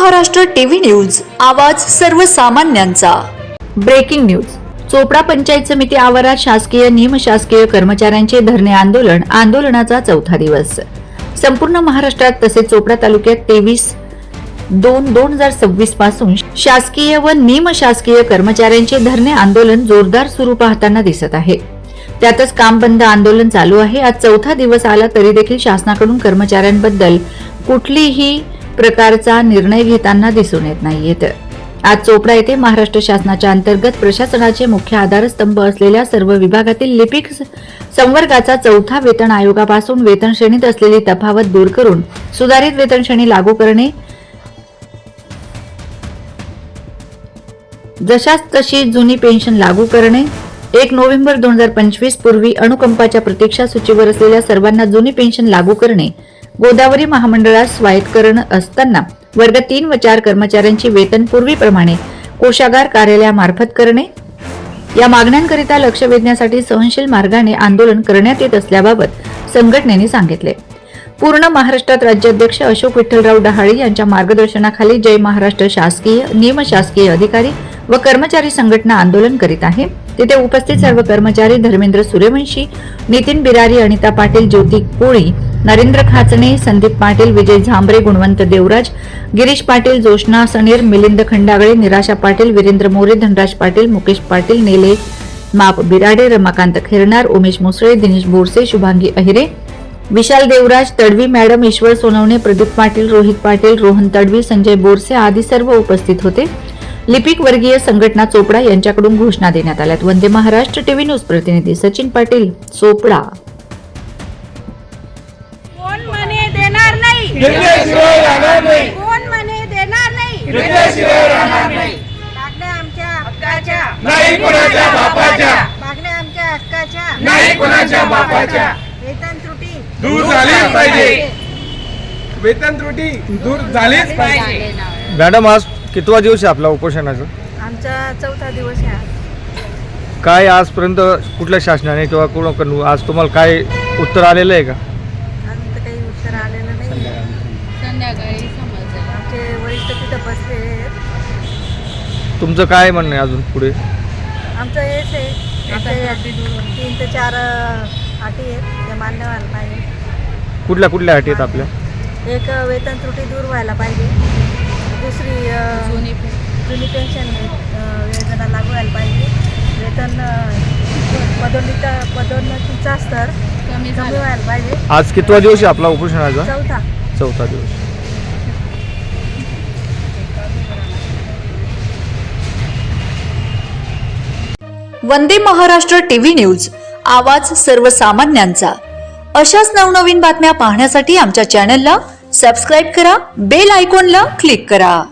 Maharashtra TV news, आवाज सर्वसामान्यांचा। Breaking news. Chopra panchayat समिती आवारात शासकीय निमशासकीय कर्मचाऱ्यांचे धरणे आंदोलनाचा चौथा दिवस। संपूर्ण महाराष्ट्रात तसेच चोपडा तालुक्यात 23/2/2026 पासून शासकीय व निमशासकीय कर्मचाऱ्यांचे धरणे आंदोलन जोरदार सुरू पाहताना दिसत आहे। त्यातच काम बंद आंदोलन चालू आहे। आज चौथा दिवस आला तरी देखील शासनाकडून कर्मचाऱ्यांबद्दल कुठलीही प्रकारचा निर्णय घेताना दिसून येत नाहीयेत। आज चोपडा येथे महाराष्ट्र शासनाच्या अंतर्गत प्रशासनाचे मुख्य आधारस्तंभ असलेल्या सर्व विभागातील लिपिक संवर्गाचा चौथा वेतन आयोगापासून वेतन श्रेणीत असलेली तफावत दूर करून सुधारित वेतन श्रेणी लागू करणे, जशास तशी जुनी पेन्शन लागू करणे, 1 नोव्हेंबर 2025 पूर्वी अनुकंपाच्या प्रतीक्षा सूचीवर असलेल्या सर्वांना जुनी पेन्शन लागू करणे, गोदावरी महामंडळास स्वायत्तकरण असताना वर्ग 3 व 4 कर्मचाऱ्यांची वेतन पूर्वीप्रमाणे कोषागार कार्यालयामार्फत करणे, या मागण्यांकरिता लक्ष वेधण्यासाठी सहनशील मार्गाने आंदोलन करण्यात येत असल्याबाबत संघटनेने सांगितले। पूर्ण महाराष्ट्रात राज्याध्यक्ष अशोक विठ्ठलराव डहाळे यांच्या मार्गदर्शनाखाली जय महाराष्ट्र शासकीय निमशासकीय अधिकारी व कर्मचारी संघटना आंदोलन करीत आहे। तिथे उपस्थित सर्व कर्मचारी धर्मेंद्र सूर्यवंशी, नितीन बिरारी, अनिता पाटील, ज्योती कोळी, नरेंद्र खाचणे, संदीप पाटील, विजय झांबरे, गुणवंत देवराज, गिरीश पाटील, जोशना सनीर, मिलिंद खंडागळे, निराशा पाटील, वीरेंद्र मोरे, धनराज पाटील, मुकेश पाटील, नेले माप बिराडे, रमाकांत खैरनार, उमेश मुसळे, दिनेश बोरसे, शुभांगी अहिरे, विशाल देवराज, तडवी मॅडम, ईश्वर सोनवणे, प्रदीप पाटील, रोहित पाटील, रोहन तडवी, संजय बोरसे आदी सर्व उपस्थित होते। लिपिक वर्गीय संघटना चोपडा यांच्याकडून घोषणा देण्यात आल्यात। वंदे महाराष्ट्र टीव्ही न्यूज प्रतिनिधी सचिन पाटील, चोपडा। कोण म्हणे देणार नाही, कोण म्हणे देणार नाही, मागण्या आमच्या हक्काच्या नाही, कोणाच्या बापाच्या मागण्या आमच्या हक्काच्या नाही, कोणाच्या बापाच्या वेतन त्रुटी दूर झालीच पाहिजे, वेतन त्रुटी दूर झालीच पाहिजे। मॅडम, आज कितवा दिवस आहे आपला उपोषणाचा? आमचा चौथा दिवस आहे। काय आजपर्यंत कुठल्या शासनाने किंवा कोण आज तुम्हाला काय उत्तर आलेलं आहे का? अजून तर काही उत्तर आलेलं नाही। संध्याकाळी समजेल। आमचे वरिष्ठ तिथं बसले आहेत। तुमचं काय म्हणणं आहे अजून पुढे? आमचं हेच आहे, आमचे 3 ते 4 अटी आहेत, ते मान्य व्हायला पाहिजे। कुठल्या अटी आहेत आपल्या? एक, वेतन त्रुटी दूर व्हायला पाहिजे। दुसरी, जुनी पेन्शन योजना लागू व्हायला पाहिजे। वेतन पदोन्नतीचा स्तर कमी व्हायला पाहिजे। आज कितवा दिवस आहे आपला उपोषणाचा? चौथा दिवस। वंदे महाराष्ट्र टीव्ही न्यूज, आवाज सर्वसामान्यांचा। अशाच नवनवीन बातम्या पाहण्यासाठी आमच्या चॅनलला सबस्क्राइब करा, बेल आयकॉनला क्लिक करा।